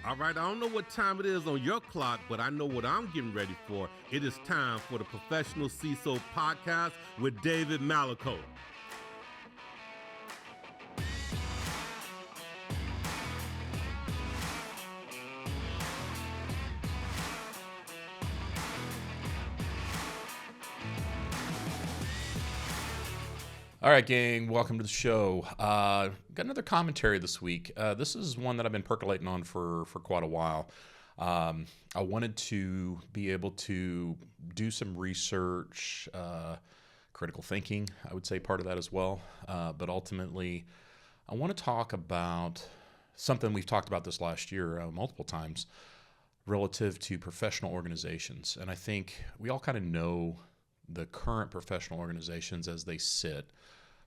All right, I don't know what time it is on your clock, but I know what I'm getting ready for. It is time for the Professional CISO Podcast with David Malicoat. All right, gang, welcome to the show. Got another commentary this week. This is one that I've been percolating on for quite a while. I wanted to be able to do some research, critical thinking, I would say part of that as well. But ultimately, I want to talk about something we've talked about this last year multiple times relative to professional organizations. And I think we all kind of know the current professional organizations as they sit,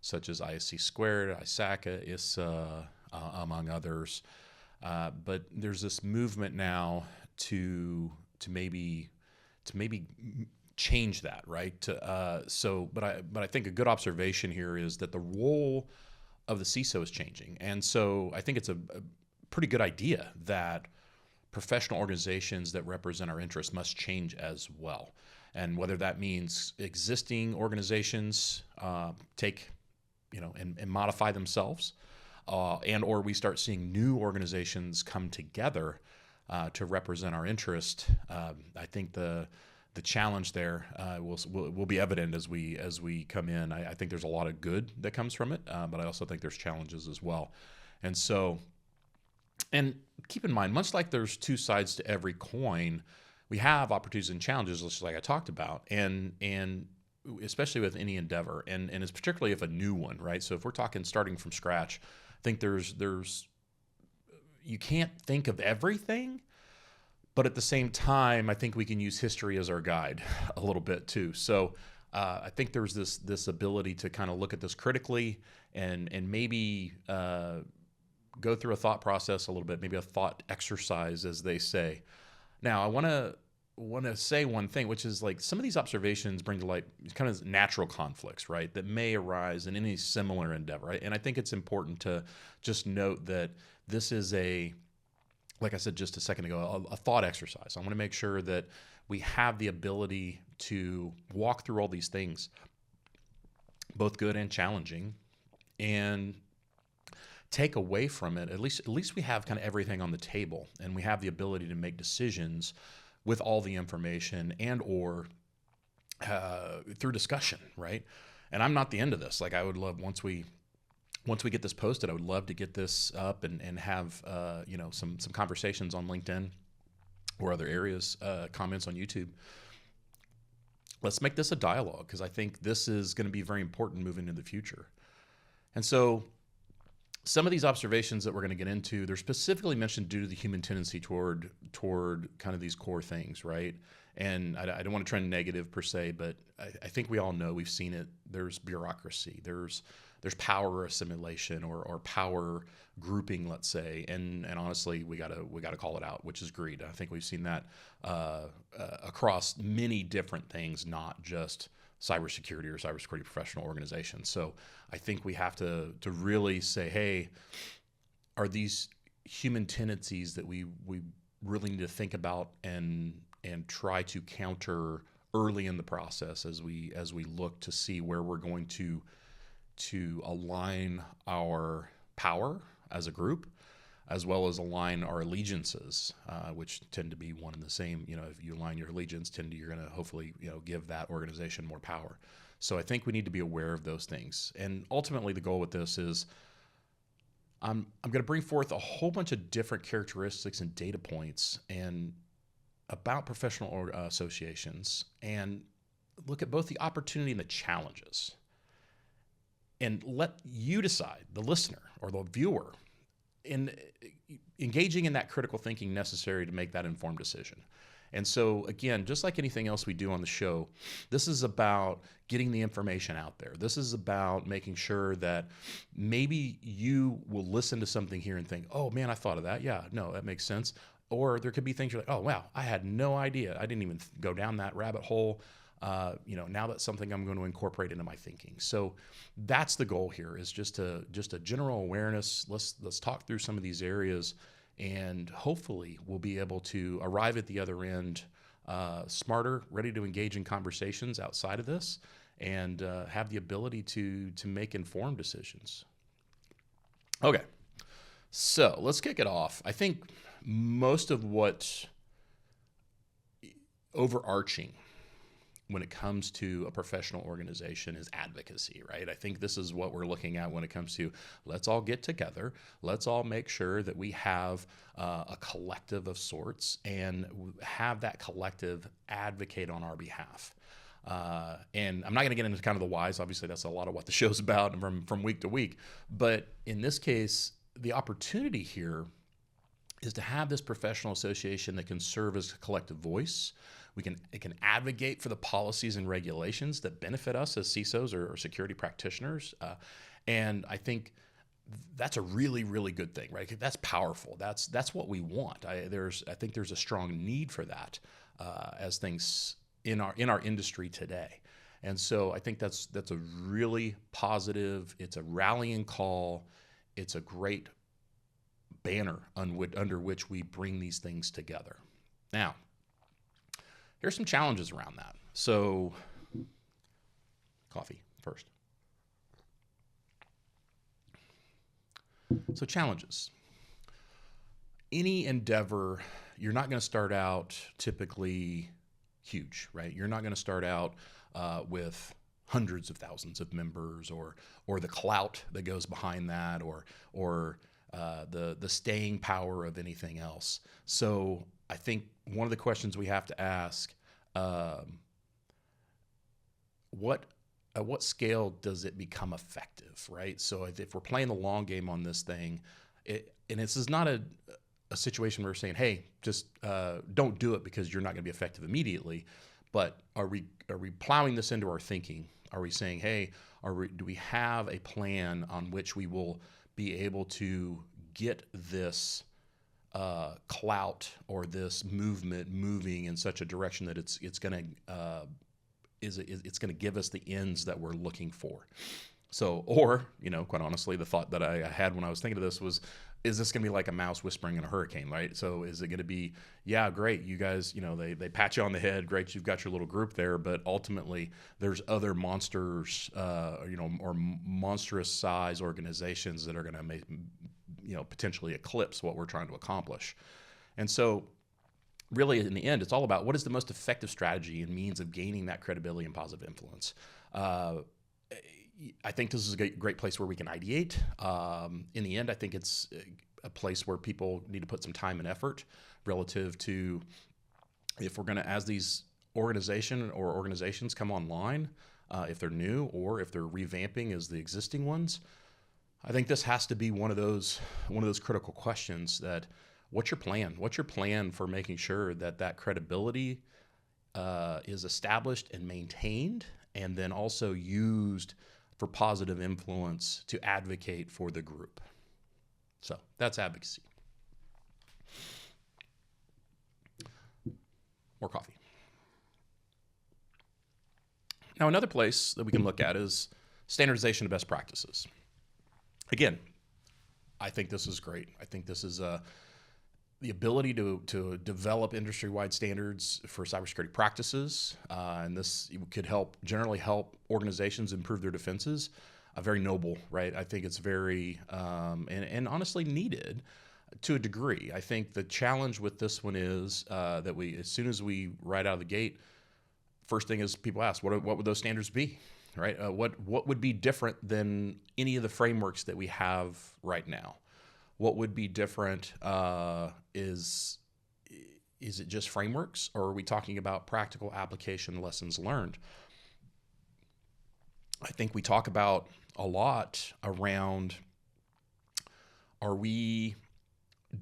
such as ISC², ISACA, ISSA, among others. But there's this movement now to maybe change that, right? But I think a good observation here is that the role of the CISO is changing, and so I think it's a pretty good idea that professional organizations that represent our interests must change as well. And whether that means existing organizations take, and modify themselves, and or we start seeing new organizations come together to represent our interest, I think the challenge there will be evident as we come in. I think there's a lot of good that comes from it, but I also think there's challenges as well. And keep in mind, much like there's two sides to every coin, we have opportunities and challenges, just like I talked about, and especially with any endeavor, and it's particularly if a new one, right? So if we're talking starting from scratch, I think there's you can't think of everything, but at the same time, I think we can use history as our guide a little bit too. So I think there's this ability to kind of look at this critically and maybe go through a thought process a little bit, maybe a thought exercise, as they say. Now, I want to say one thing, which is like some of these observations bring to light kind of natural conflicts, right, that may arise in any similar endeavor, right? And I think it's important to just note that this is like I said just a second ago, a thought exercise. I want to make sure that we have the ability to walk through all these things, both good and challenging, and take away from it, at least we have kind of everything on the table, and we have the ability to make decisions with all the information and or through discussion, right? And I'm not the end of this. Like, I would love, once we get this posted, I would love to get this up and have some conversations on LinkedIn or other areas, comments on YouTube. Let's make this a dialogue, because I think this is going to be very important moving into the future. And so some of these observations that we're going to get into, they're specifically mentioned due to the human tendency toward kind of these core things, right? And I don't want to trend negative per se, but I think we all know, we've seen it. There's bureaucracy, there's power assimilation or power grouping, let's say, and honestly, we gotta call it out, which is greed. I think we've seen that across many different things, not just cybersecurity or cybersecurity professional organizations. So I think we have to really say, hey, are these human tendencies that we really need to think about and try to counter early in the process as we look to see where we're going to align our power as a group, as well as align our allegiances, which tend to be one and the same. If you align your allegiance, you're going to hopefully give that organization more power. So I think we need to be aware of those things. And ultimately, the goal with this is I'm going to bring forth a whole bunch of different characteristics and data points and about professional associations, and look at both the opportunity and the challenges, and let you decide, the listener or the viewer, in engaging in that critical thinking necessary to make that informed decision. And so, again, just like anything else we do on the show, this is about getting the information out there. This is about making sure that maybe you will listen to something here and think, oh man, I thought of that. Yeah, no, that makes sense. Or there could be things you're like, oh wow, I had no idea. I didn't even go down that rabbit hole. Now that's something I'm going to incorporate into my thinking. So that's the goal here, is just a general awareness. Let's talk through some of these areas And hopefully we'll be able to arrive at the other end smarter, ready to engage in conversations outside of this, and have the ability to make informed decisions. Okay, so let's kick it off. I think most of what's overarching when it comes to a professional organization is advocacy, right? I think this is what we're looking at when it comes to let's all get together, let's all make sure that we have a collective of sorts and have that collective advocate on our behalf. And I'm not going to get into kind of the whys. Obviously, that's a lot of what the show's about and from week to week. But in this case, the opportunity here is to have this professional association that can serve as a collective voice. It can advocate for the policies and regulations that benefit us as CISOs or security practitioners. And I think that's a really, really good thing, right? That's powerful. That's what we want. I think there's a strong need for that as things in our industry today. And so I think that's a really positive, it's a rallying call. It's a great banner under which we bring these things together. Now, here's some challenges around that. So, coffee first. So, challenges. Any endeavor, you're not going to start out typically huge, right? You're not going to start out with hundreds of thousands of members or the clout that goes behind that or the staying power of anything else. So I think one of the questions we have to ask, at what scale does it become effective, right? So if we're playing the long game on this thing, and this is not a situation where we're saying, hey, just don't do it because you're not going to be effective immediately, but are we plowing this into our thinking? Are we saying, hey, do we have a plan on which we will be able to get this clout or this movement moving in such a direction that it's going to give us the ends that we're looking for? So, or, quite honestly, the thought that I had when I was thinking of this was, is this going to be like a mouse whispering in a hurricane, right? So is it going to be, yeah, great, you guys, they pat you on the head, great, you've got your little group there, but ultimately there's other monsters, or monstrous size organizations that are going to make, potentially eclipse what we're trying to accomplish. And so really in the end, it's all about what is the most effective strategy and means of gaining that credibility and positive influence. I think this is a great place where we can ideate. In the end, I think it's a place where people need to put some time and effort relative to if we're going to, as these organizations come online, if they're new or if they're revamping as the existing ones. I think this has to be one of those critical questions that what's your plan? What's your plan for making sure that credibility is established and maintained and then also used for positive influence to advocate for the group? So that's advocacy. More coffee. Now, another place that we can look at is standardization of best practices. Again, I think this is great. I think this is the ability to develop industry-wide standards for cybersecurity practices, and this could generally help organizations improve their defenses. Very noble, right? I think it's very, and honestly needed to a degree. I think the challenge with this one is that as soon as we right out of the gate, first thing is people ask, what would those standards be, right? What would be different than any of the frameworks that we have right now? What would be different? Is it just frameworks, or are we talking about practical application lessons learned? I think we talk about a lot around, are we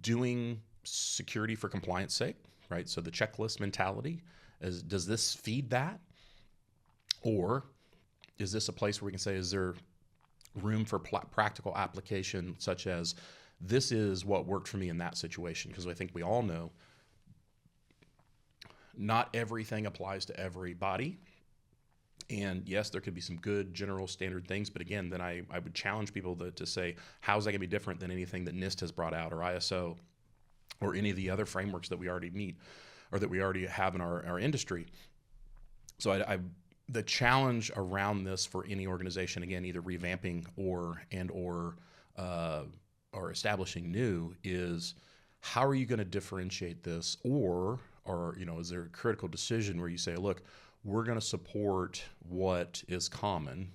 doing security for compliance sake, right? So the checklist mentality, does this feed that? Or is this a place where we can say, is there room for practical application, such as this is what worked for me in that situation? Because I think we all know not everything applies to everybody. And yes, there could be some good general standard things, but again, then I would challenge people to say, how is that going to be different than anything that NIST has brought out or ISO or any of the other frameworks that we already meet or that we already have in our industry. So the challenge around this for any organization, again, either revamping or establishing new, is how are you going to differentiate this, or is there a critical decision where you say, look, we're going to support what is commonly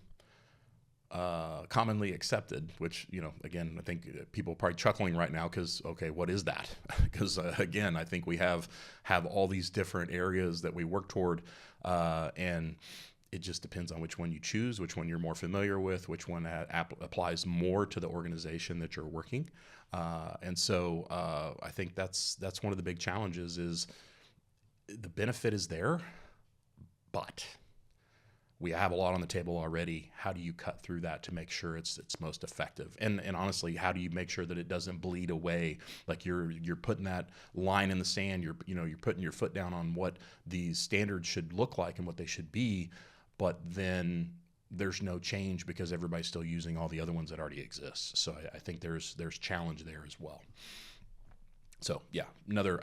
accepted, which, again, I think people are probably chuckling right now because, okay, what is that? Because again, I think we have all these different areas that we work toward, and it just depends on which one you choose, which one you're more familiar with, which one applies more to the organization that you're working. And so I think that's one of the big challenges is the benefit is there, but we have a lot on the table already. How do you cut through that to make sure it's most effective? And honestly, how do you make sure that it doesn't bleed away? Like you're putting that line in the sand. You're putting your foot down on what these standards should look like and what they should be, but then there's no change because everybody's still using all the other ones that already exist. So I think there's challenge there as well. So yeah, another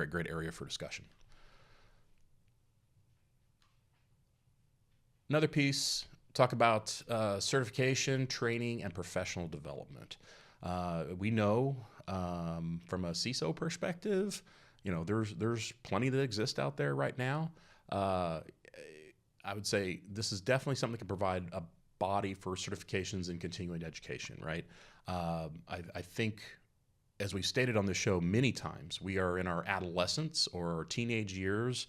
great area for discussion. Another piece, talk about certification, training, and professional development. We know from a CISO perspective, there's plenty that exist out there right now. I would say this is definitely something that can provide a body for certifications and continuing education, right? I think, as we've stated on the show many times, we are in our adolescence or our teenage years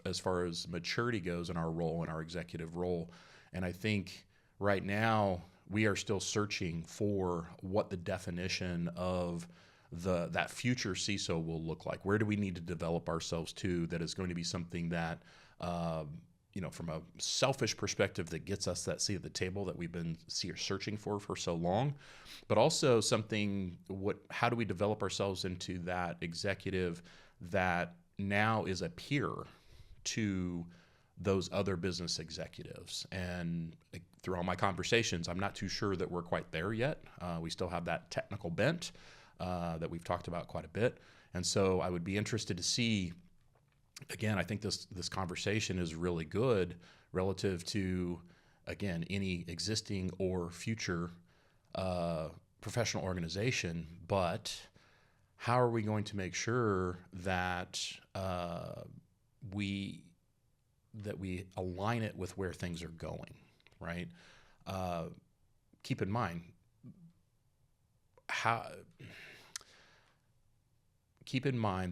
as far as maturity goes in our role, in our executive role. And I think right now we are still searching for what the definition of that future CISO will look like. Where do we need to develop ourselves to that is going to be something that, from a selfish perspective, that gets us that seat at the table that we've been searching for so long, but also something, how do we develop ourselves into that executive that now is a peer to those other business executives? And through all my conversations, I'm not too sure that we're quite there yet. We still have that technical bent that we've talked about quite a bit. And so I would be interested to see, again, I think this conversation is really good relative to, again, any existing or future professional organization, but how are we going to make sure that we align it with where things are going, right? Keep in mind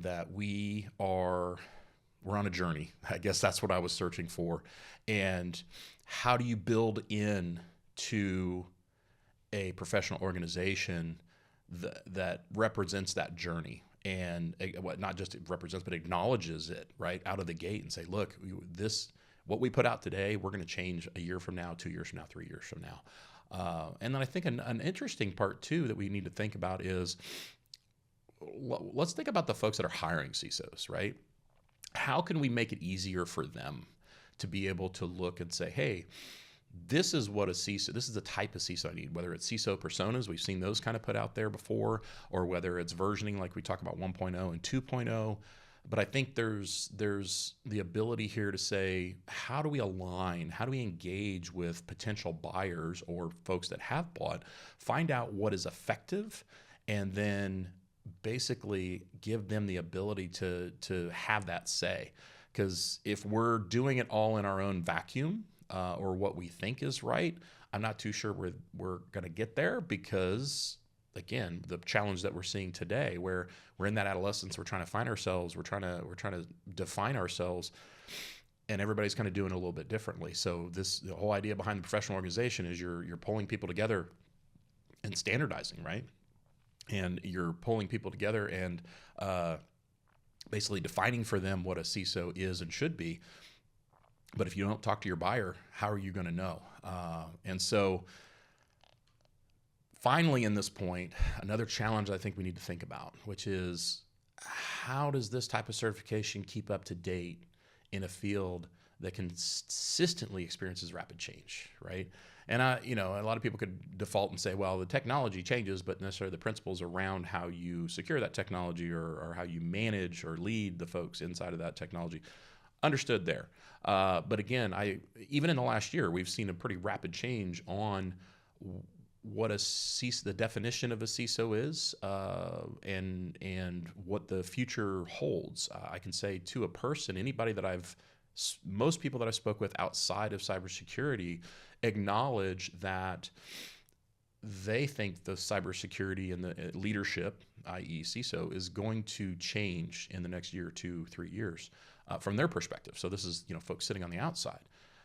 that we're on a journey. I guess that's what I was searching for. And how do you build in to a professional organization that represents that journey, and not just it represents, but acknowledges it right out of the gate and say, look, what we put out today, we're going to change a year from now, 2 years from now, 3 years from now. And then I think an interesting part too that we need to think about is, let's think about the folks that are hiring CISOs, right? How can we make it easier for them to be able to look and say, hey, this is what this is the type of CISO I need, whether it's CISO personas, we've seen those kind of put out there before, or whether it's versioning like we talk about 1.0 and 2.0. But I think there's the ability here to say, how do we align, how do we engage with potential buyers or folks that have bought, find out what is effective, and then basically give them the ability to have that say. Because if we're doing it all in our own vacuum, or what we think is right, I'm not too sure we're going to get there, because, again, the challenge that we're seeing today, where we're in that adolescence, we're trying to find ourselves, we're trying to define ourselves, and everybody's kind of doing it a little bit differently. So the whole idea behind the professional organization is you're pulling people together and standardizing, right? And you're pulling people together and basically defining for them what a CISO is and should be. But if you don't talk to your buyer, how are you going to know? And so finally, in this point, another challenge I think we need to think about, which is, how does this type of certification keep up to date in a field that consistently experiences rapid change, right? And a lot of people could default and say, well, the technology changes, but necessarily the principles around how you secure that technology or how you manage or lead the folks inside of that technology, understood there. But again, even in the last year, we've seen a pretty rapid change on what the definition of a CISO is, and what the future holds. I can say to a person, most people that I spoke with outside of cybersecurity acknowledge that they think the cybersecurity and the leadership, i.e. CISO, is going to change in the next year, 2, 3 years from their perspective. So this is, folks sitting on the outside.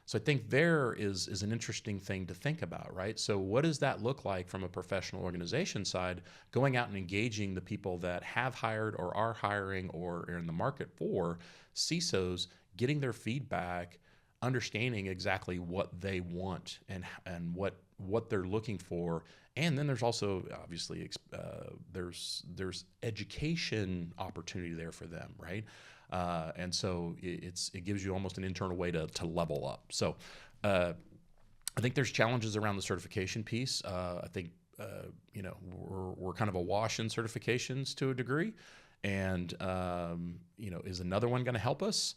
So I think there is an interesting thing to think about, right? So what does that look like from a professional organization side, going out and engaging the people that have hired or are hiring or are in the market for CISOs, getting their feedback, understanding exactly what they want and what they're looking for. And then there's also obviously there's education opportunity there for them, right? And so it gives you almost an internal way to level up. So I think there's challenges around the certification piece. I think we're kind of awash in certifications to a degree, and is another one going to help us?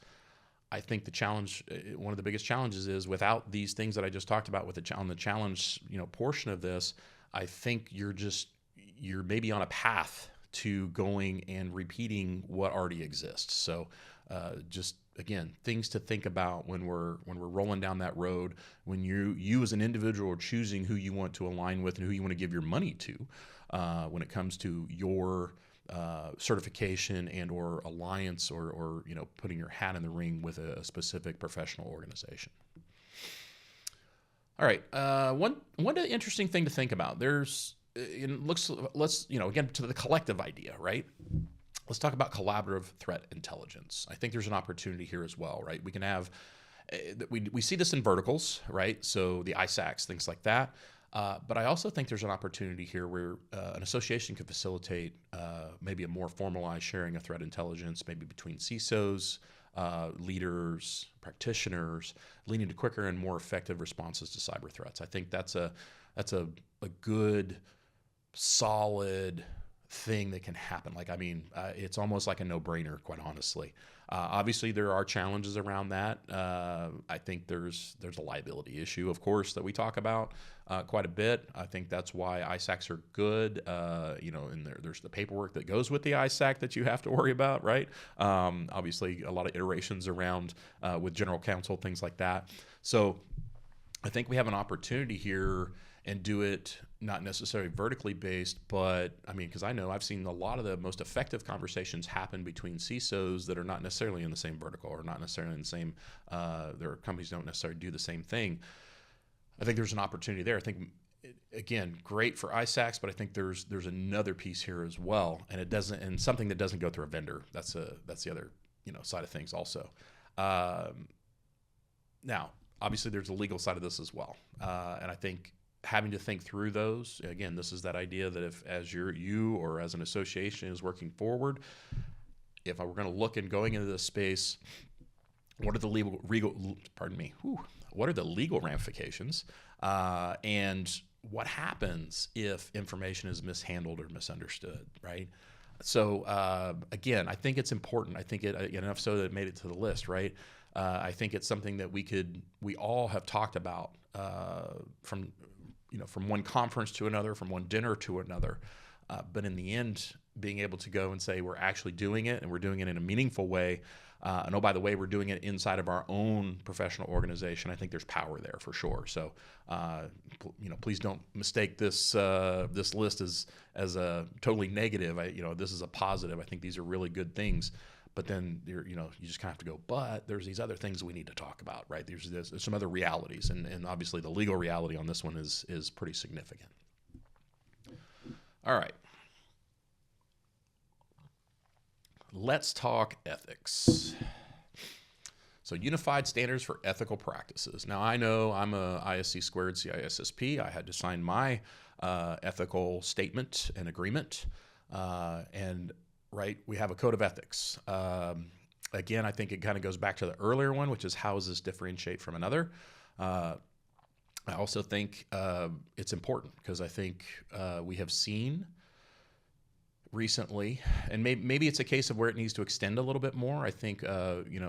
I think the challenge, one of the biggest challenges, is without these things that I just talked about on the challenge portion of this. I think you're maybe on a path to going and repeating what already exists. So just again, things to think about when we're rolling down that road, when you as an individual are choosing who you want to align with and who you want to give your money to, when it comes to your certification and or alliance or putting your hat in the ring with a specific professional organization. All right, one interesting thing to think about. Let's again to the collective idea, right? Let's talk about collaborative threat intelligence. I think there's an opportunity here as well, right? We can have we see this in verticals, right? So the ISACs, things like that. But I also think there's an opportunity here where an association could facilitate maybe a more formalized sharing of threat intelligence, maybe between CISOs, leaders, practitioners, leading to quicker and more effective responses to cyber threats. I think that's a good, solid thing that can happen. It's almost like a no-brainer, quite honestly. Obviously, there are challenges around that. I think there's a liability issue, of course, that we talk about quite a bit. I think that's why ISACs are good. And there's the paperwork that goes with the ISAC that you have to worry about, right? Obviously, a lot of iterations around with general counsel, things like that. So I think we have an opportunity here and do it not necessarily vertically based, but because I know I've seen a lot of the most effective conversations happen between CISOs that are not necessarily in the same vertical or not necessarily in the same, their companies don't necessarily do the same thing. I think there's an opportunity there. I think, again, great for ISACs, but I think there's another piece here as well, and something that doesn't go through a vendor. That's the other side of things also. Now, obviously, there's the legal side of this as well, and I think having to think through those, again, this is that idea that if as you or as an association is working forward, if we're going to look and going into this space, what are the legal ramifications, and what happens if information is mishandled or misunderstood, right? So again, I think it's important. I think it enough so that it made it to the list, right? I think it's something that we all have talked about from one conference to another, from one dinner to another. But in the end, being able to go and say we're actually doing it and we're doing it in a meaningful way. And oh, by the way, we're doing it inside of our own professional organization. I think there's power there for sure. So, please don't mistake this list as a totally negative. This is a positive. I think these are really good things. But then you just kind of have to go, but there's these other things we need to talk about, right? There's some other realities, and obviously the legal reality on this one is pretty significant. All right. Let's talk ethics. So unified standards for ethical practices. Now I know I'm a ISC² CISSP. I had to sign my ethical statement and agreement, and right, we have a code of ethics. Again, I think it kind of goes back to the earlier one, which is how does this differentiate from another? I also think it's important because I think we have seen recently, and maybe it's a case of where it needs to extend a little bit more. I think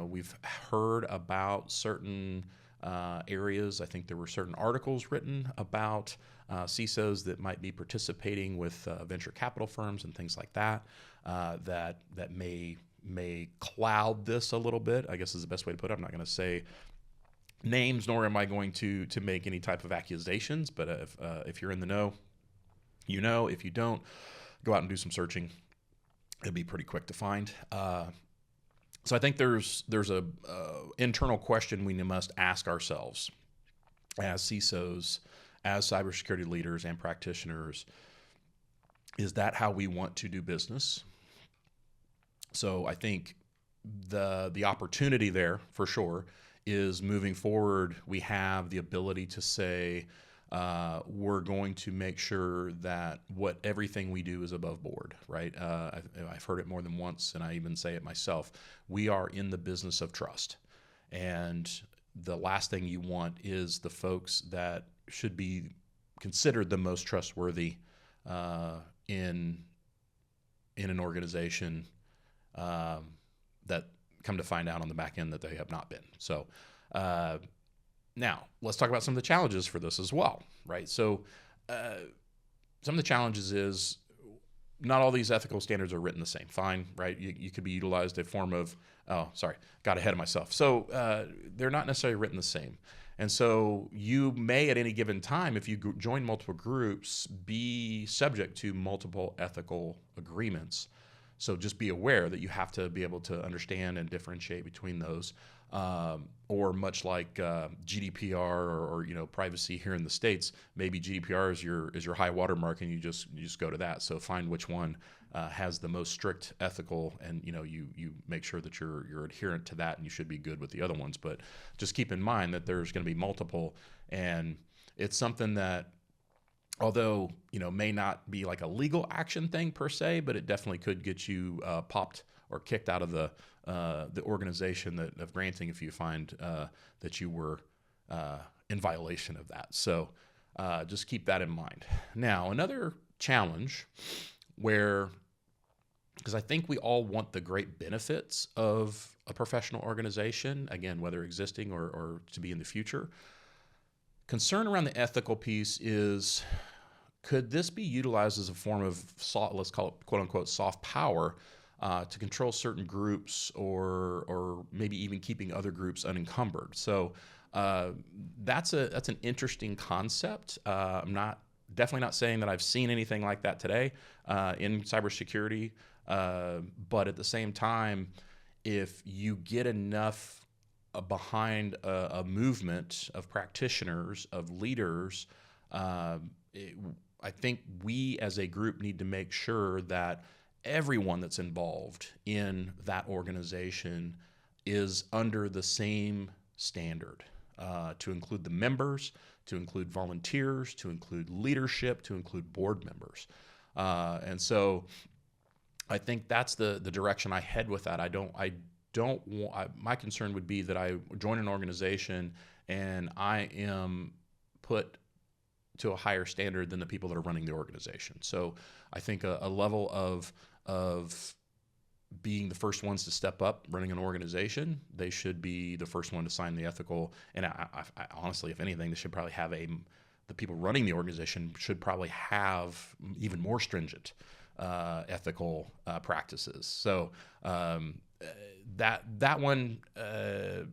we've heard about certain areas. I think there were certain articles written about CISOs that might be participating with venture capital firms and things like that that may cloud this a little bit, I guess is the best way to put it. I'm not going to say names, nor am I going to make any type of accusations, but if you're in the know, you know. If you don't, go out and do some searching. It'll be pretty quick to find. So I think there's a internal question we must ask ourselves as CISOs, as cybersecurity leaders and practitioners. Is that how we want to do business? So I think the opportunity there for sure is moving forward. We have the ability to say, we're going to make sure that everything we do is above board, right? I've heard it more than once, and I even say it myself. We are in the business of trust. And the last thing you want is the folks that should be considered the most trustworthy in an organization that come to find out on the back end that they have not been. So now let's talk about some of the challenges for this as well, right? So some of the challenges is not all these ethical standards are written the same. Fine, right? You could be utilized a form of, got ahead of myself. So they're not necessarily written the same. And so you may at any given time, if you join multiple groups, be subject to multiple ethical agreements. So just be aware that you have to be able to understand and differentiate between those. Or much like GDPR or privacy here in the States, maybe GDPR is your high watermark, and you just go to that. So find which one has the most strict ethical, and you make sure that you're adherent to that, and you should be good with the other ones. But just keep in mind that there's going to be multiple, and it's something that, although may not be like a legal action thing per se, but it definitely could get you popped or kicked out of the organization of granting if you find that you were in violation of that. So just keep that in mind. Now, another challenge because I think we all want the great benefits of a professional organization, again, whether existing or to be in the future. Concern around the ethical piece is, could this be utilized as a form of let's call it quote unquote soft power to control certain groups, or maybe even keeping other groups unencumbered? So that's an interesting concept. I'm definitely not saying that I've seen anything like that today in cybersecurity, but at the same time, if you get enough behind a movement of practitioners, of leaders, I think we as a group need to make sure that everyone that's involved in that organization is under the same standard, to include the members, to include volunteers, to include leadership, to include board members. And so I think that's the direction I head with that. My concern would be that I join an organization and I am put to a higher standard than the people that are running the organization. So I think a level of being the first ones to step up running an organization, they should be the first one to sign the ethical. And I honestly, if anything, they should probably have the people running the organization should probably have even more stringent ethical practices. So that one, if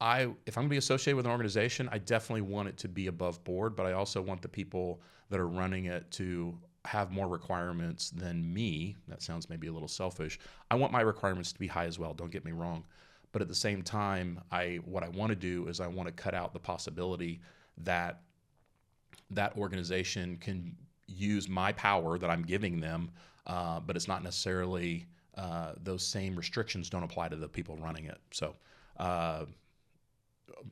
I'm going to be associated with an organization, I definitely want it to be above board, but I also want the people that are running it to have more requirements than me. That sounds maybe a little selfish. I want my requirements to be high as well, don't get me wrong. But at the same time, what I want to do is I want to cut out the possibility that that organization can use my power that I'm giving them, but it's not necessarily those same restrictions don't apply to the people running it. So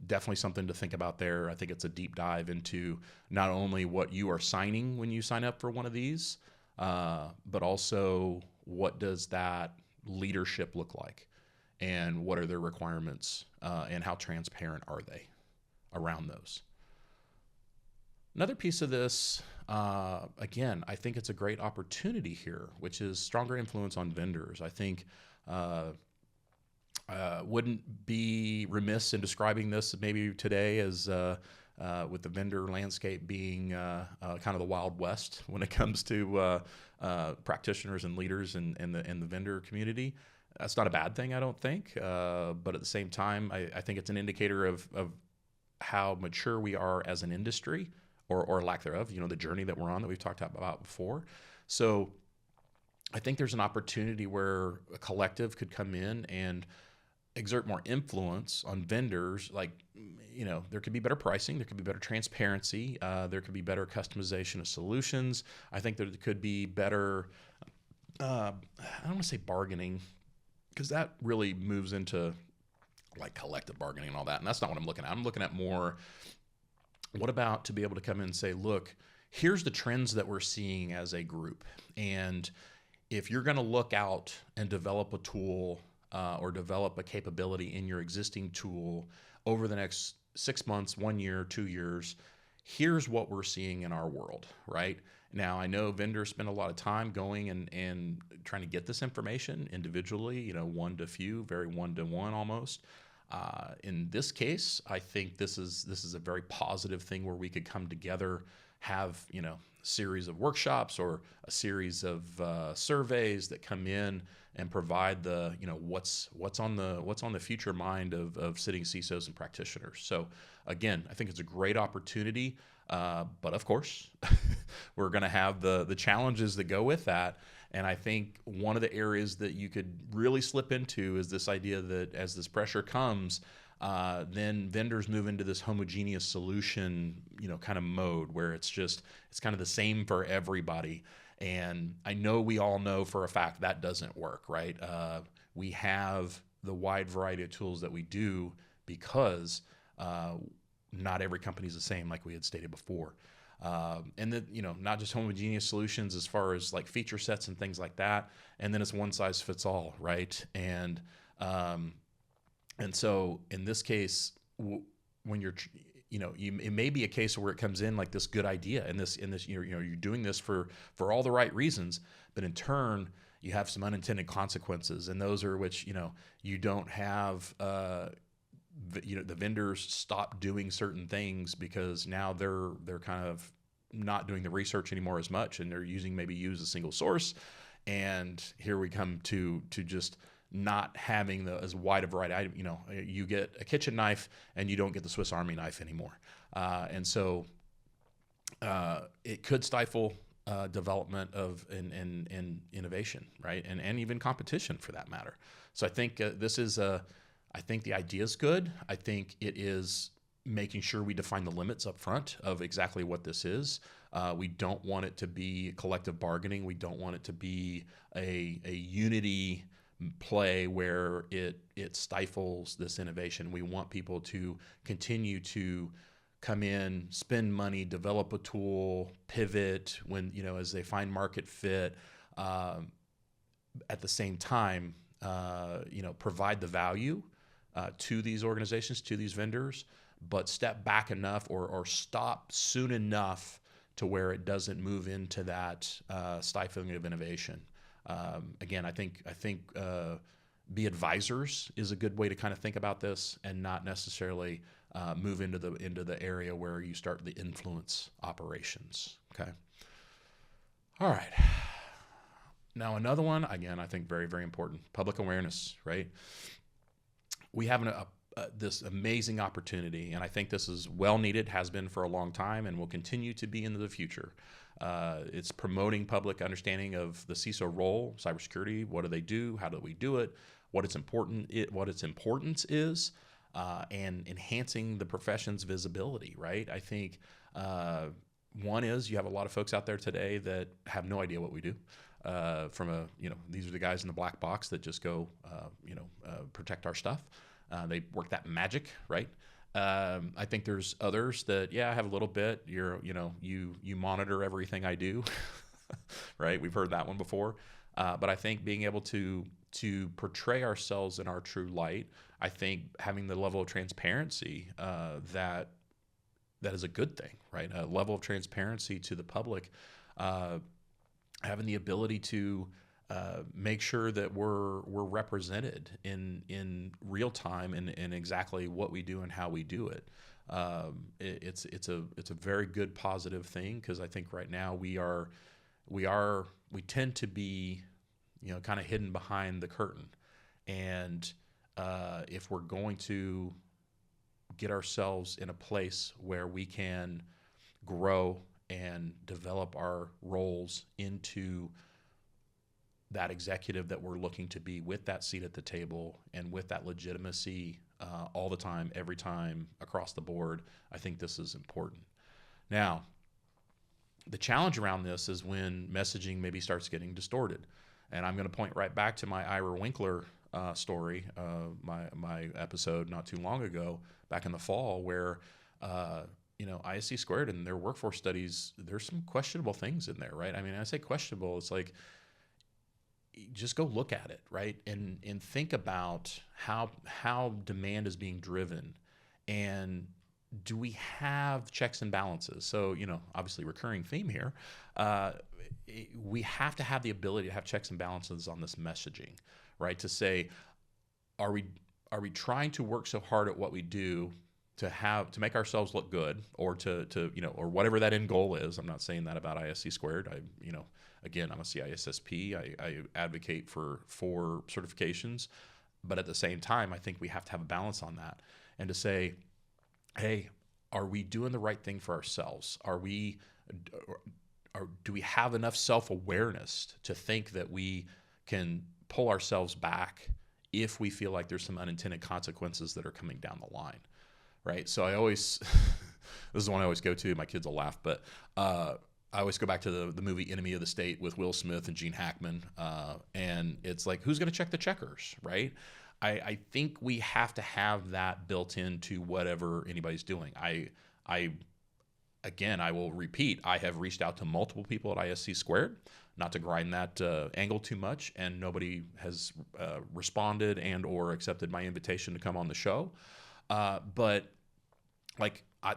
definitely something to think about there. I think it's a deep dive into not only what you are signing when you sign up for one of these, but also what does that leadership look like, and what are their requirements, and how transparent are they? around those. Another piece of this, again, I think it's a great opportunity here, which is stronger influence on vendors. I think wouldn't be remiss in describing this maybe today as with the vendor landscape being kind of the Wild West when it comes to practitioners and leaders in the vendor community. That's not a bad thing, I don't think. But at the same time, I think it's an indicator of how mature we are as an industry, or lack thereof, the journey that we're on that we've talked about before. So I think there's an opportunity where a collective could come in and exert more influence on vendors. Like, there could be better pricing, there could be better transparency, there could be better customization of solutions. I think there could be better, I don't want to say bargaining, because that really moves into like collective bargaining and all that. And that's not what I'm looking at. I'm looking at more, what about to be able to come in and say, look, here's the trends that we're seeing as a group. And if you're going to look out and develop a tool or develop a capability in your existing tool over the next 6 months, 1 year, 2 years, here's what we're seeing in our world, right? Now, I know vendors spend a lot of time going and trying to get this information individually, one to few, very one-to-one almost. In this case, I think this is a very positive thing where we could come together, have a series of workshops or a series of surveys that come in and provide the what's on the future mind of sitting CISOs and practitioners. So again, I think it's a great opportunity, but of course, we're going to have the challenges that go with that. And I think one of the areas that you could really slip into is this idea that as this pressure comes, then vendors move into this homogeneous solution, kind of mode where it's kind of the same for everybody. And I know we all know for a fact that doesn't work, right? We have the wide variety of tools that we do because not every company is the same, like we had stated before. And then, not just homogeneous solutions as far as like feature sets and things like that. And then it's one size fits all, right? And so in this case, when you're, it may be a case where it comes in like this good idea and this, you're doing this for all the right reasons, but in turn, you have some unintended consequences. And those are which, you don't have, the vendors stop doing certain things because now they're kind of not doing the research anymore as much, and they're use a single source. And here we come to just not having as wide a variety. You get a kitchen knife and you don't get the Swiss Army knife anymore. And so it could stifle development of and innovation, right? And even competition for that matter. So I think I think the idea is good. I think it is making sure we define the limits up front of exactly what this is. We don't want it to be collective bargaining. We don't want it to be a unity play where it stifles this innovation. We want people to continue to come in, spend money, develop a tool, pivot when, as they find market fit, at the same time, provide the value to these organizations, to these vendors, but step back enough or stop soon enough to where it doesn't move into that stifling of innovation. Again, I think be advisors is a good way to kind of think about this, and not necessarily move into the area where you start the influence operations. Okay. All right. Now another one, again, I think very, very important: public awareness. Right. We have this amazing opportunity, and I think this is well needed, has been for a long time, and will continue to be into the future. It's promoting public understanding of the CISO role, cybersecurity. What do they do? How do we do it? What its importance is, and enhancing the profession's visibility. Right. I think one is you have a lot of folks out there today that have no idea what we do. These are the guys in the black box that just go, protect our stuff. They work that magic, right? I think there's others that, I have a little bit. You monitor everything I do, right? We've heard that one before. But I think being able to portray ourselves in our true light, I think having the level of transparency that that is a good thing, right? A level of transparency to the public, having the ability to make sure that we're represented in real time in exactly what we do and how we do it. It's a very good positive thing, because I think right now we tend to be, kind of hidden behind the curtain, and if we're going to get ourselves in a place where we can grow and develop our roles into that executive that we're looking to be, with that seat at the table and with that legitimacy all the time, every time, across the board, I think this is important. Now, the challenge around this is when messaging maybe starts getting distorted. And I'm going to point right back to my Ira Winkler story, my episode not too long ago, back in the fall, where ISC² and their workforce studies, there's some questionable things in there, right? I mean, I say questionable, it's like, just go look at it, right? And think about how demand is being driven, and do we have checks and balances? So, obviously recurring theme here, we have to have the ability to have checks and balances on this messaging, right? To say, are we trying to work so hard at what we do to make ourselves look good, or to or whatever that end goal is? I'm not saying that about ISC². Again, I'm a CISSP. I advocate for certifications, but at the same time, I think we have to have a balance on that, and to say, hey, are we doing the right thing for ourselves? Do we have enough self-awareness to think that we can pull ourselves back if we feel like there's some unintended consequences that are coming down the line, right? So I always, this is one I always go to, my kids will laugh, but I always go back to the movie Enemy of the State with Will Smith and Gene Hackman, and it's like, who's going to check the checkers, right? I think we have to have that built into whatever anybody's doing. Again, I will repeat, I have reached out to multiple people at ISC², not to grind that angle too much, and nobody has responded and or accepted my invitation to come on the show. But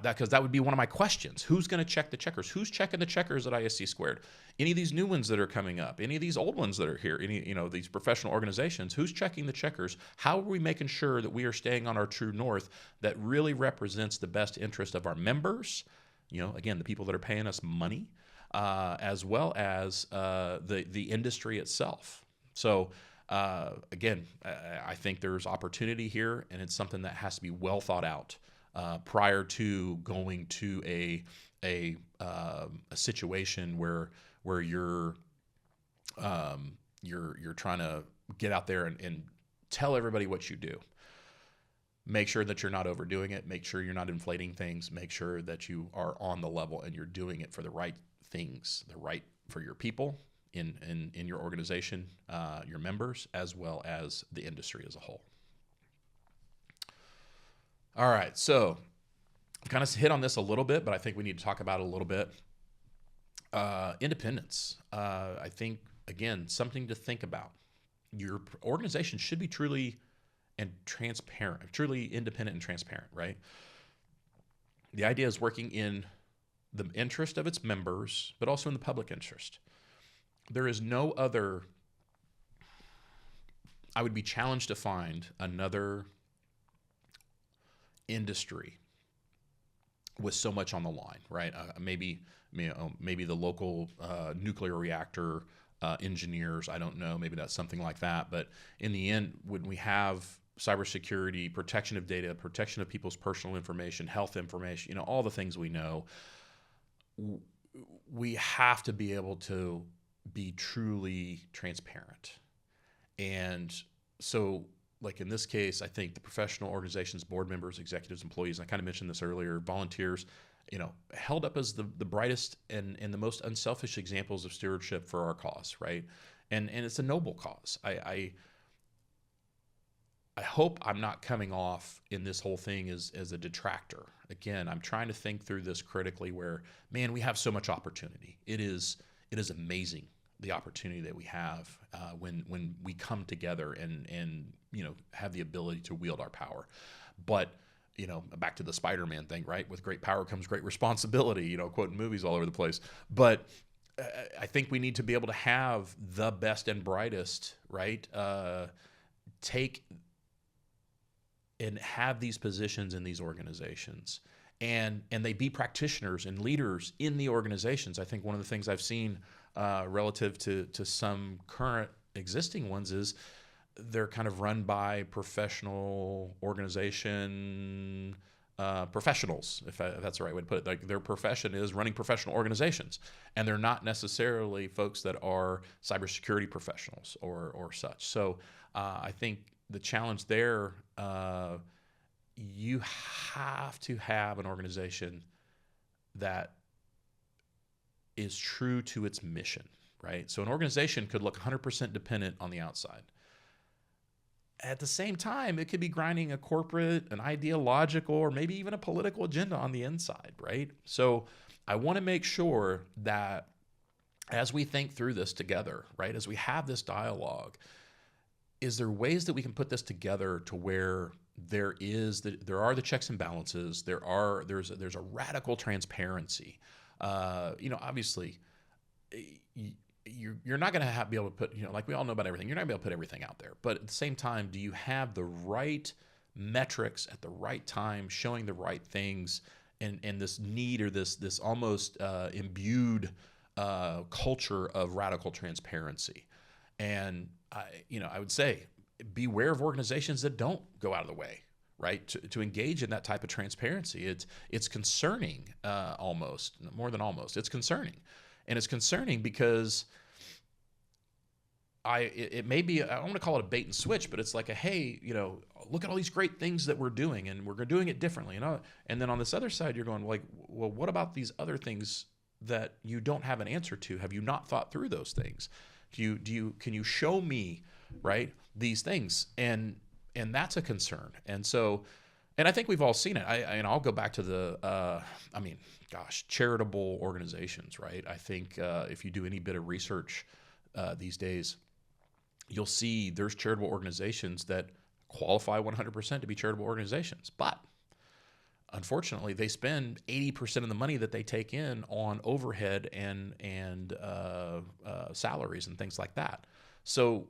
because that would be one of my questions. Who's going to check the checkers? Who's checking the checkers at ISC²? Any of these new ones that are coming up? Any of these old ones that are here? These professional organizations? Who's checking the checkers? How are we making sure that we are staying on our true north that really represents the best interest of our members? Again, the people that are paying us money, as well as the industry itself. So again, I think there's opportunity here, and it's something that has to be well thought out prior to going to a situation where you're trying to get out there and tell everybody what you do. Make sure that you're not overdoing it. Make sure you're not inflating things. Make sure that you are on the level and you're doing it for the right things, the right for your people in your organization, your members, as well as the industry as a whole. All right, so I've kind of hit on this a little bit, but I think we need to talk about it a little bit. Independence. I think, again, something to think about. Your organization should be truly independent and transparent, right? The idea is working in the interest of its members, but also in the public interest. There is no other, I would be challenged to find another industry with so much on the line, right? Maybe the local nuclear reactor engineers, I don't know, maybe that's something like that. But in the end, when we have cybersecurity, protection of data, protection of people's personal information, health information, all the things we know, we have to be able to be truly transparent. And so, like in this case, I think the professional organizations, board members, executives, employees, and I kind of mentioned this earlier, volunteers, held up as the brightest and the most unselfish examples of stewardship for our cause, right? And it's a noble cause. I hope I'm not coming off in this whole thing as a detractor. Again, I'm trying to think through this critically where, man, we have so much opportunity. It is amazing, the opportunity that we have when we come together and have the ability to wield our power. But back to the Spider-Man thing, right? With great power comes great responsibility, quoting movies all over the place. But I think we need to be able to have the best and brightest, right? Take and have these positions in these organizations, and they be practitioners and leaders in the organizations. I think one of the things I've seen relative to some current existing ones is they're kind of run by professional organization professionals, if that's the right way to put it. Like their profession is running professional organizations, and they're not necessarily folks that are cybersecurity professionals or such. So I think the challenge there, you have to have an organization that is true to its mission, right? So an organization could look 100% dependent on the outside. At the same time, it could be grinding a corporate, an ideological, or maybe even a political agenda on the inside, right? So I want to make sure that as we think through this together, right, as we have this dialogue, is there ways that we can put this together to where there are the checks and balances, there's a radical transparency. Obviously, you're not going to be able to put, like we all know about everything, you're not going to be able to put everything out there. But at the same time, do you have the right metrics at the right time, showing the right things, and this need, or this almost imbued culture of radical transparency? And I would say, beware of organizations that don't go out of the way, right, to engage in that type of transparency. It's concerning, almost more than almost. It's concerning. And it's concerning because it may be, I don't want to call it a bait and switch, but it's like hey, look at all these great things that we're doing, and we're doing it differently, And then on this other side, you're going like, well, what about these other things that you don't have an answer to? Have you not thought through those things? Can you show me, right, these things? And that's a concern. And so, and I think we've all seen it. I'll go back to the, charitable organizations, right? I think if you do any bit of research these days, you'll see there's charitable organizations that qualify 100% to be charitable organizations. But unfortunately, they spend 80% of the money that they take in on overhead and salaries and things like that. So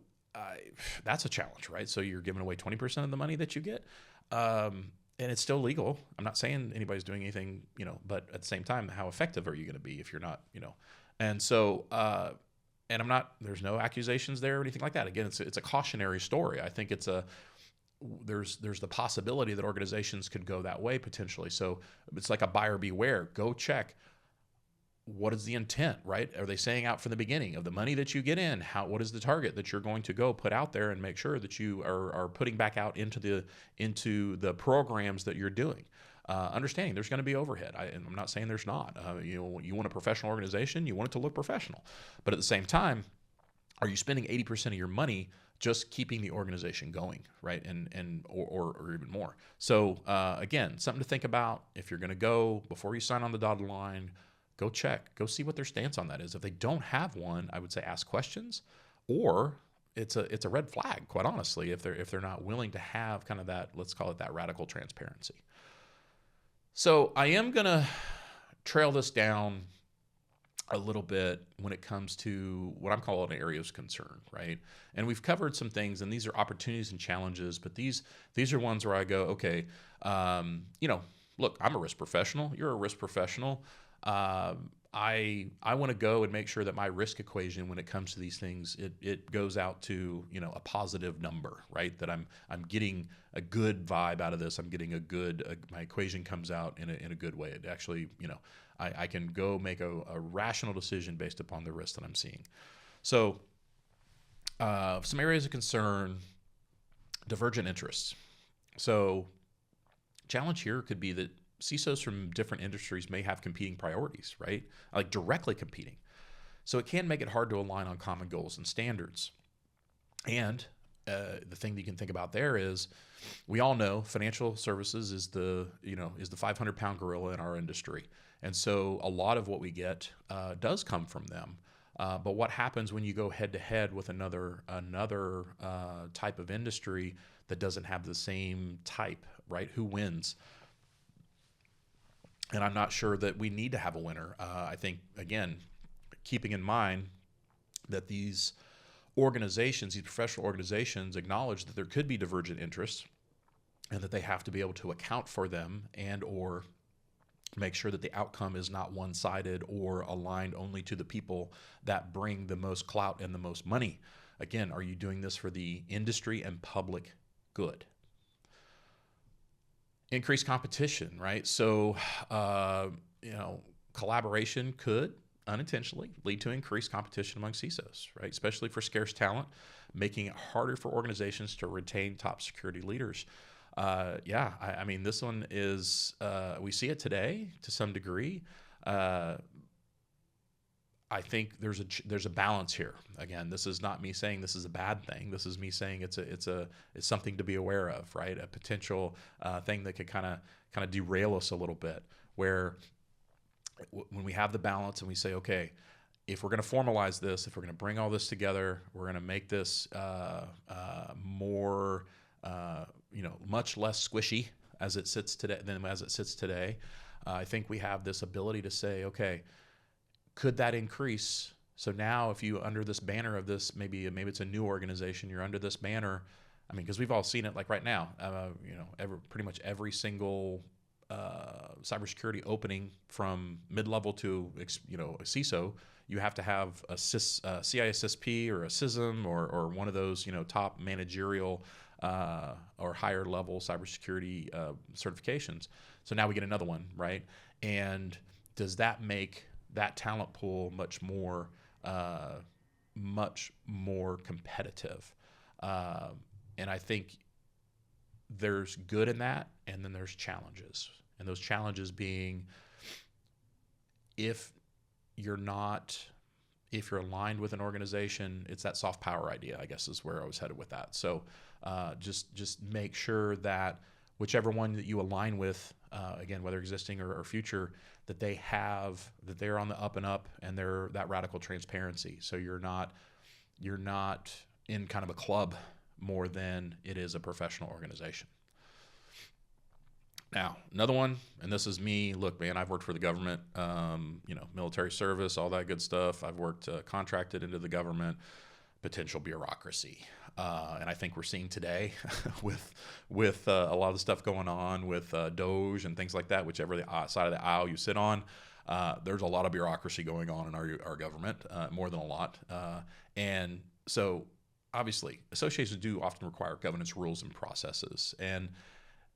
that's a challenge, right? So you're giving away 20% of the money that you get. And it's still legal. I'm not saying anybody's doing anything, but at the same time, how effective are you going to be if you're not, And so, and there's no accusations there or anything like that. Again, it's a cautionary story. I think there's the possibility that organizations could go that way potentially. So it's like a buyer beware. Go check. What is the intent, right? Are they saying out from the beginning of the money that you get in? What is the target that you're going to go put out there, and make sure that you are putting back out into the programs that you're doing? Understanding there's going to be overhead. And I'm not saying there's not. You want a professional organization, you want it to look professional, but at the same time, are you spending 80% of your money just keeping the organization going, right? Or even more. So again, something to think about. If you're going to go, before you sign on the dotted line, go check, go see what their stance on that is. If they don't have one, I would say ask questions, or it's a red flag, quite honestly, if they're not willing to have kind of that, let's call it that radical transparency. So I am going to trail this down a little bit when it comes to what I'm calling areas of concern, right? And we've covered some things, and these are opportunities and challenges, but these are ones where I go, okay, look, I'm a risk professional. You're a risk professional. I want to go and make sure that my risk equation, when it comes to these things, it goes out to, a positive number, right? That I'm getting a good vibe out of this. I'm getting my equation comes out in a good way. It actually, I can go make a rational decision based upon the risk that I'm seeing. So, some areas of concern, divergent interests. So, challenge here could be that CISOs from different industries may have competing priorities, right? Like directly competing. So it can make it hard to align on common goals and standards. And the thing that you can think about there is, we all know financial services is the 500-pound gorilla in our industry. And so a lot of what we get does come from them. But what happens when you go head to head with another type of industry that doesn't have the same type, right? Who wins? And I'm not sure that we need to have a winner. I think, again, keeping in mind that these organizations, these professional organizations, acknowledge that there could be divergent interests and that they have to be able to account for them and or make sure that the outcome is not one-sided or aligned only to the people that bring the most clout and the most money. Again, are you doing this for the industry and public good? Increased competition, right? So, collaboration could unintentionally lead to increased competition among CISOs, right? Especially for scarce talent, making it harder for organizations to retain top security leaders. I mean, this one is, we see it today to some degree. I think there's a balance here. Again, this is not me saying this is a bad thing. This is me saying it's something to be aware of, right? A potential thing that could kind of derail us a little bit, where when we have the balance and we say, okay, if we're going to formalize this, if we're going to bring all this together, we're going to make this more, much less squishy as it sits today than as it sits today. I think we have this ability to say, okay, could that increase? So now, if you under this banner of this, maybe it's a new organization, you're under this banner. I mean, because we've all seen it, like right now, pretty much every single cybersecurity opening from mid-level to a CISO, you have to have a CISSP or a CISM or one of those top managerial or higher level cybersecurity certifications. So now we get another one, right? And does that make that talent pool much more competitive? And I think there's good in that, and then there's challenges. And those challenges being, if you're aligned with an organization, it's that soft power idea, I guess, is where I was headed with that. So just make sure that whichever one that you align with, again, whether existing or future, that they're on the up and up, and they're that radical transparency. So you're not in kind of a club more than it is a professional organization. Now, another one, and this is me. Look, man, I've worked for the government, military service, all that good stuff. I've worked contracted into the government, potential bureaucracy. And I think we're seeing today with a lot of the stuff going on with Doge and things like that, whichever side of the aisle you sit on, there's a lot of bureaucracy going on in our government, more than a lot. And so obviously associations do often require governance rules and processes. And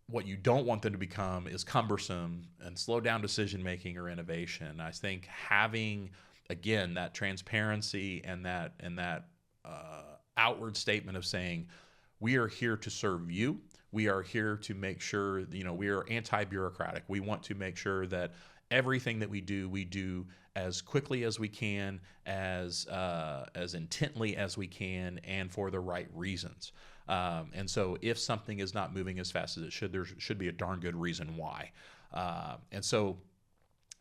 what you don't want them to become is cumbersome and slow down decision-making or innovation. I think having, again, that transparency and that outward statement of saying, we are here to serve you. We are here to make sure, we are anti-bureaucratic. We want to make sure that everything that we do as quickly as we can, as intently as we can, and for the right reasons. And so if something is not moving as fast as it should, there should be a darn good reason why. And so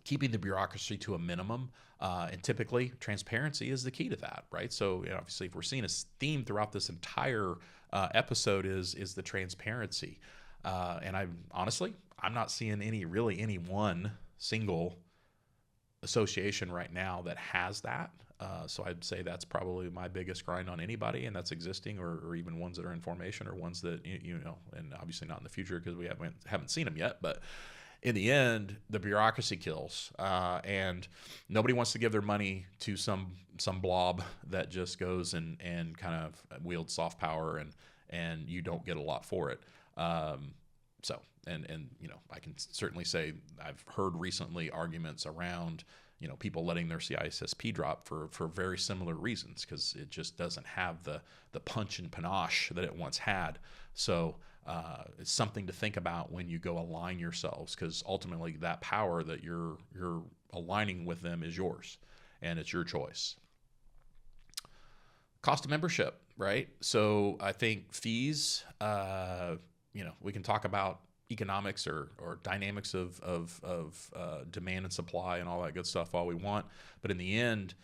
keeping the bureaucracy to a minimum, and typically transparency is the key to that, right? So obviously, if we're seeing a theme throughout this entire episode is the transparency. And I'm not seeing any one single association right now that has that. So I'd say that's probably my biggest grind on anybody, and that's existing or even ones that are in formation or ones that, and obviously not in the future because we haven't seen them yet. But in the end, the bureaucracy kills, and nobody wants to give their money to some blob that just goes and kind of wields soft power, and you don't get a lot for it. So I can certainly say I've heard recently arguments around people letting their CISSP drop for very similar reasons, because it just doesn't have the punch and panache that it once had. So it's something to think about when you go align yourselves, because ultimately that power that you're aligning with them is yours, and it's your choice. Cost of membership, right? So I think fees, we can talk about economics or dynamics of demand and supply and all that good stuff all we want, but in the end,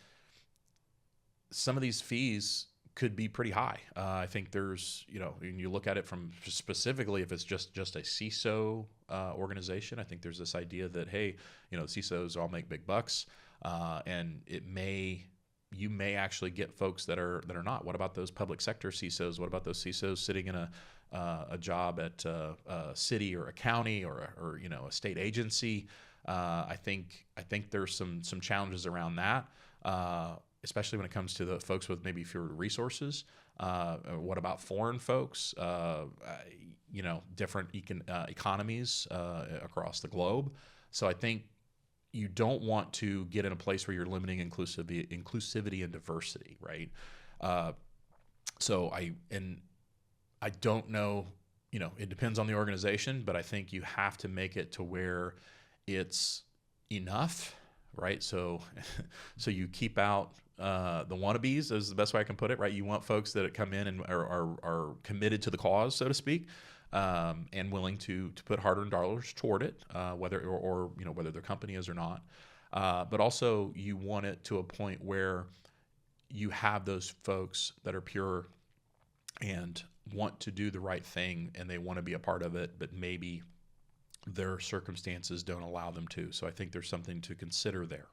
some of these fees could be pretty high. I think there's, when you look at it from specifically if it's just a CISO organization, I think there's this idea that, hey, CISOs all make big bucks, and you may actually get folks that are not. What about those public sector CISOs? What about those CISOs sitting in a job at a city or a county or a state agency? I think there's some challenges around that. Especially when it comes to the folks with maybe fewer resources. What about foreign folks? Different economies across the globe. So I think you don't want to get in a place where you're limiting inclusivity and diversity, right? So I don't know. It depends on the organization, but I think you have to make it to where it's enough, right? So you keep out the wannabes is the best way I can put it, right? You want folks that come in and are committed to the cause, so to speak, and willing to put hard-earned dollars toward it, whether their company is or not. But also you want it to a point where you have those folks that are pure and want to do the right thing and they want to be a part of it, but maybe their circumstances don't allow them to. So I think there's something to consider there.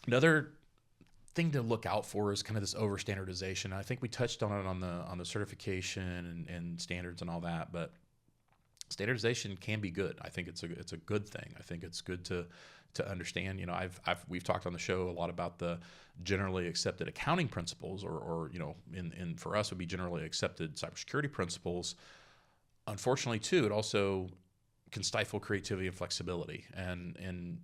Another thing to look out for is kind of this over-standardization. I think we touched on it on the certification and standards and all that, but standardization can be good. I think it's a good thing. I think it's good to understand. We've talked on the show a lot about the generally accepted accounting principles, or for us would be generally accepted cybersecurity principles. Unfortunately, too, it also can stifle creativity and flexibility, and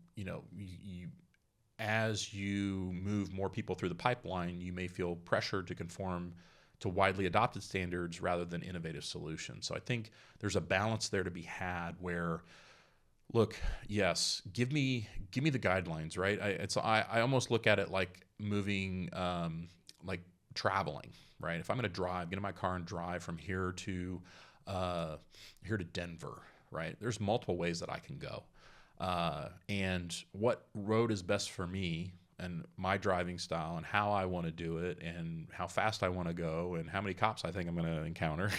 as you move more people through the pipeline, you may feel pressured to conform to widely adopted standards rather than innovative solutions. So I think there's a balance there to be had where, look, yes, give me the guidelines, right? I almost look at it like moving, like traveling, right? If I'm going to get in my car and drive from here to Denver, right? There's multiple ways that I can go. And what road is best for me and my driving style and how I want to do it and how fast I want to go and how many cops I think I'm going to encounter,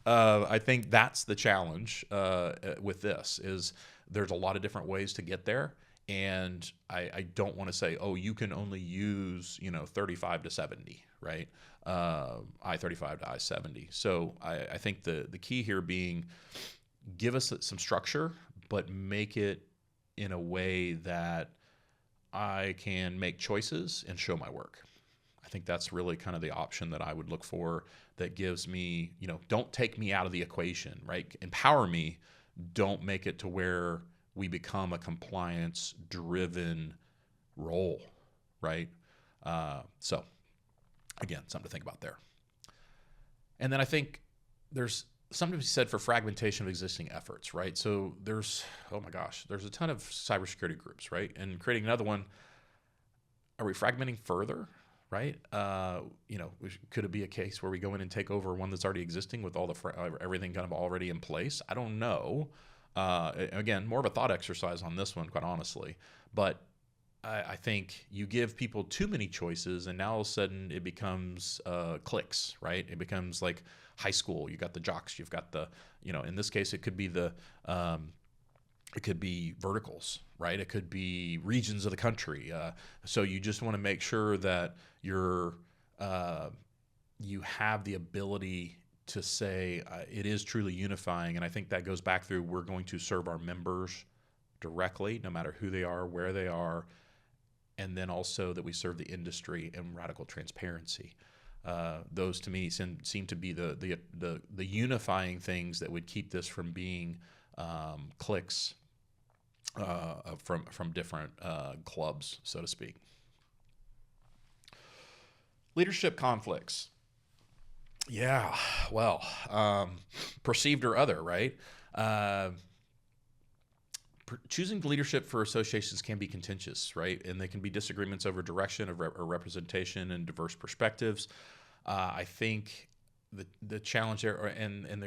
I think that's the challenge with this is there's a lot of different ways to get there. And I don't want to say, oh, you can only use, 35 to 70, right? I-35 to I-70. So I think the key here being give us some structure, but make it in a way that I can make choices and show my work. I think that's really kind of the option that I would look for that gives me, don't take me out of the equation, right? Empower me. Don't make it to where we become a compliance-driven role, right? So, again, something to think about there. And then I think there's something to be said for fragmentation of existing efforts, right? So there's a ton of cybersecurity groups, right? And creating another one, are we fragmenting further, right? Could it be a case where we go in and take over one that's already existing with all everything kind of already in place? I don't know. Again, more of a thought exercise on this one, quite honestly. But I think you give people too many choices, and now all of a sudden it becomes cliques, right? It becomes like high school. You got the jocks. You've got the, in this case, it could be it could be verticals, right? It could be regions of the country. So you just want to make sure that you have the ability to say it is truly unifying. And I think that goes back through we're going to serve our members directly, no matter who they are, where they are, and then also that we serve the industry and radical transparency. Those to me seem to be the unifying things that would keep this from being cliques from different clubs, so to speak. Leadership conflicts. Yeah, well, perceived or other, right? Choosing leadership for associations can be contentious, right? And they can be disagreements over direction or representation and diverse perspectives. I think the challenge there,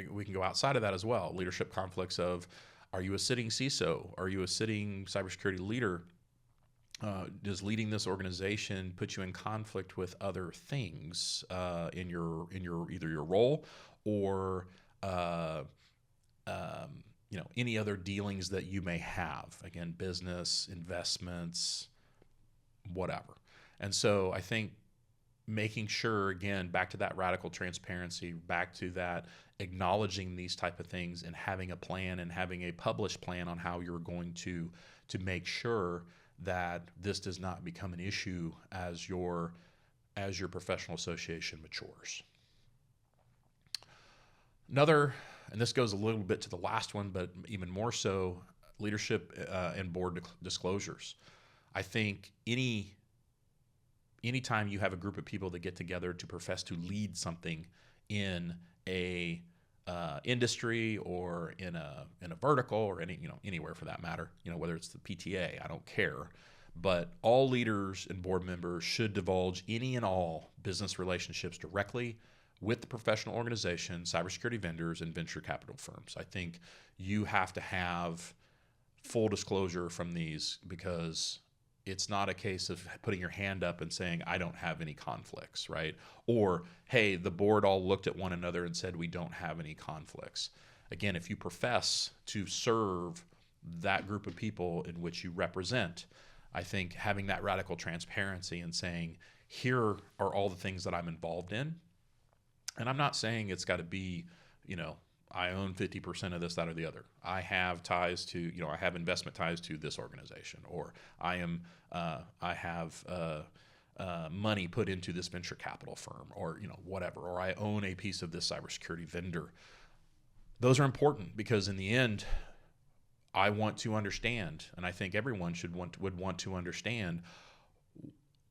we can go outside of that as well. Leadership conflicts of, are you a sitting CISO? Are you a sitting cybersecurity leader? does leading this organization put you in conflict with other things in your either your role or any other dealings that you may have? Again, business, investments, whatever. And so I think making sure, again, back to that radical transparency, back to that acknowledging these type of things and having a plan and having a published plan on how you're going to make sure that this does not become an issue as your professional association matures. Another, and this goes a little bit to the last one, but even more so, leadership and board disclosures. I think anytime you have a group of people that get together to profess to lead something in a industry or in a vertical or anywhere for that matter, whether it's the PTA, I don't care, but all leaders and board members should divulge any and all business relationships directly with the professional organization, cybersecurity vendors, and venture capital firms. I think you have to have full disclosure from these, because it's not a case of putting your hand up and saying, I don't have any conflicts, right? Or, hey, the board all looked at one another and said, we don't have any conflicts. Again, if you profess to serve that group of people in which you represent, I think having that radical transparency and saying, here are all the things that I'm involved in. And I'm not saying it's got to be, I own 50% of this, that, or the other. I have ties to, I have investment ties to this organization, or I have money put into this venture capital firm, or whatever, or I own a piece of this cybersecurity vendor. Those are important because in the end, I want to understand, and I think everyone would want to understand,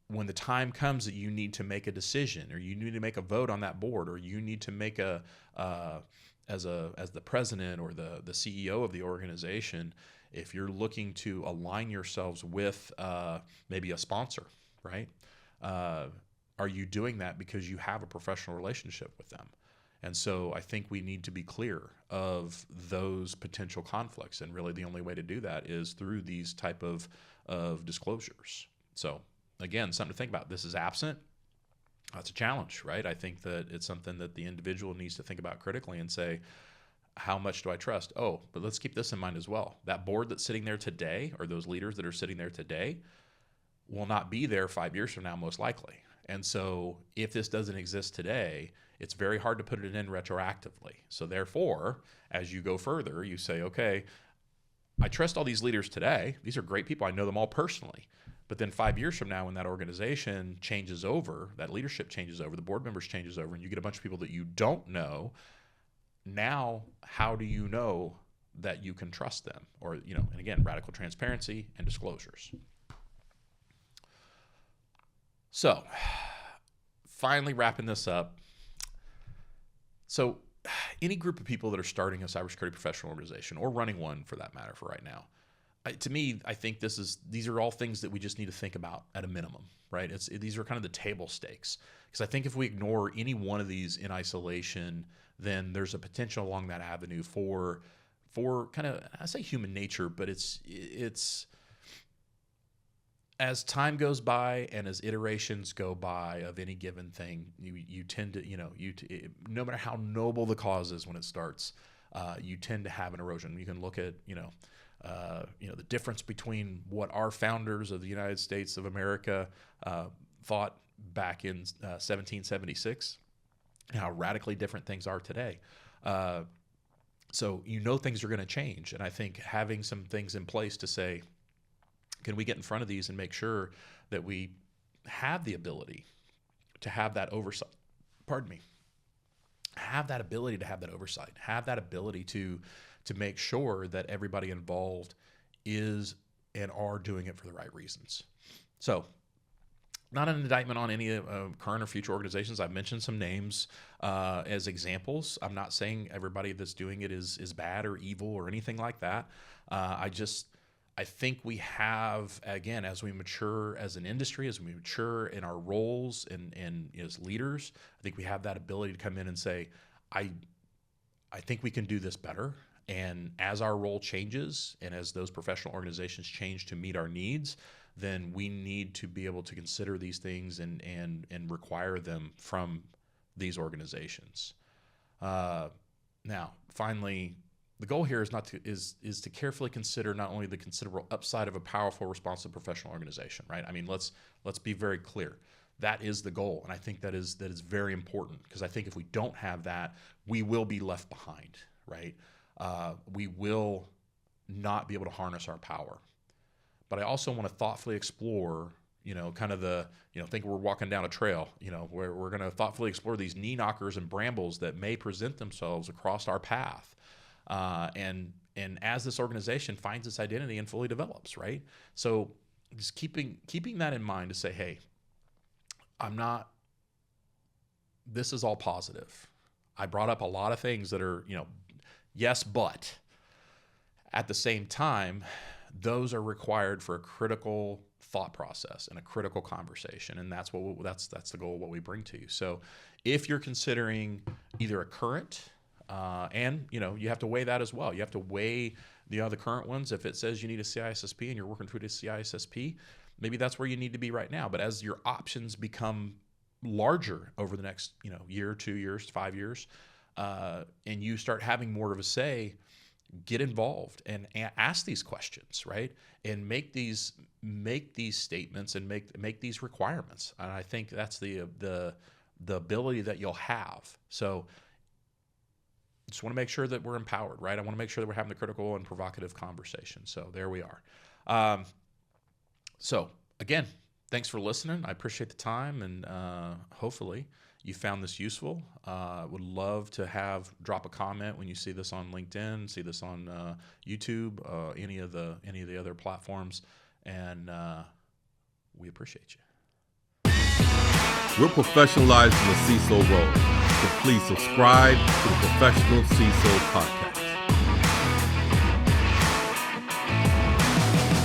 when the time comes that you need to make a decision, or you need to make a vote on that board, or you need to make as the president or the CEO of the organization, if you're looking to align yourselves with maybe a sponsor, right? Are you doing that because you have a professional relationship with them? And so I think we need to be clear of those potential conflicts. And really the only way to do that is through these type of disclosures. So again, something to think about. This is absent. That's a challenge, right? I think that it's something that the individual needs to think about critically and say, how much do I trust? Oh, but let's keep this in mind as well. That board that's sitting there today, or those leaders that are sitting there today, will not be there 5 years from now, most likely. And so if this doesn't exist today, it's very hard to put it in retroactively. So therefore, as you go further, you say, okay, I trust all these leaders today. These are great people. I know them all personally. But then 5 years from now, when that organization changes over, that leadership changes over, the board members changes over, and you get a bunch of people that you don't know, now how do you know that you can trust them? Or, and again, radical transparency and disclosures. So finally wrapping this up. So any group of people that are starting a cybersecurity professional organization, or running one for that matter for right now, to me, I think these are all things that we just need to think about at a minimum, right? These are kind of the table stakes, because I think if we ignore any one of these in isolation, then there's a potential along that avenue for kind of, I say human nature, but it's as time goes by and as iterations go by of any given thing, you tend to, no matter how noble the cause is when it starts, you tend to have an erosion. You can look at, the difference between what our founders of the United States of America thought back in 1776 and how radically different things are today. So things are going to change. And I think having some things in place to say, can we get in front of these and make sure that we have the ability to have that oversight? Have that ability to have that oversight. Have that ability to make sure that everybody involved is and are doing it for the right reasons. So, not an indictment on any current or future organizations. I've mentioned some names as examples. I'm not saying everybody that's doing it is bad or evil or anything like that. I think we have, again, as we mature as an industry, as we mature in our roles and as leaders, I think we have that ability to come in and say, I think we can do this better. And as our role changes and as those professional organizations change to meet our needs, then we need to be able to consider these things and require them from these organizations. Now, finally, the goal here is to carefully consider not only the considerable upside of a powerful, responsive professional organization, right? I mean, let's be very clear. That is the goal, and I think that is very important, because I think if we don't have that, we will be left behind, right? We will not be able to harness our power. But I also want to thoughtfully explore, kind of think we're walking down a trail, where we're going to thoughtfully explore these knee knockers and brambles that may present themselves across our path. And as this organization finds its identity and fully develops, right? So just keeping that in mind to say, hey, this is all positive. I brought up a lot of things that are, yes, but at the same time, those are required for a critical thought process and a critical conversation. And that's the goal of what we bring to you. So if you're considering either a current, and you have to weigh that as well. You have to weigh the current ones. If it says you need a CISSP and you're working through the CISSP, maybe that's where you need to be right now. But as your options become larger over the next year, 2 years, 5 years, and you start having more of a say, get involved and ask these questions, right? And make these statements and make these requirements. And I think that's the ability that you'll have. So just want to make sure that we're empowered, right? I want to make sure that we're having the critical and provocative conversation. So there we are. So again, thanks for listening. I appreciate the time, and hopefully you found this useful. Would love to drop a comment when you see this on LinkedIn, see this on YouTube, any of the other platforms, and we appreciate you. We're professionalizing the CISO role, so please subscribe to the Professional CISO Podcast.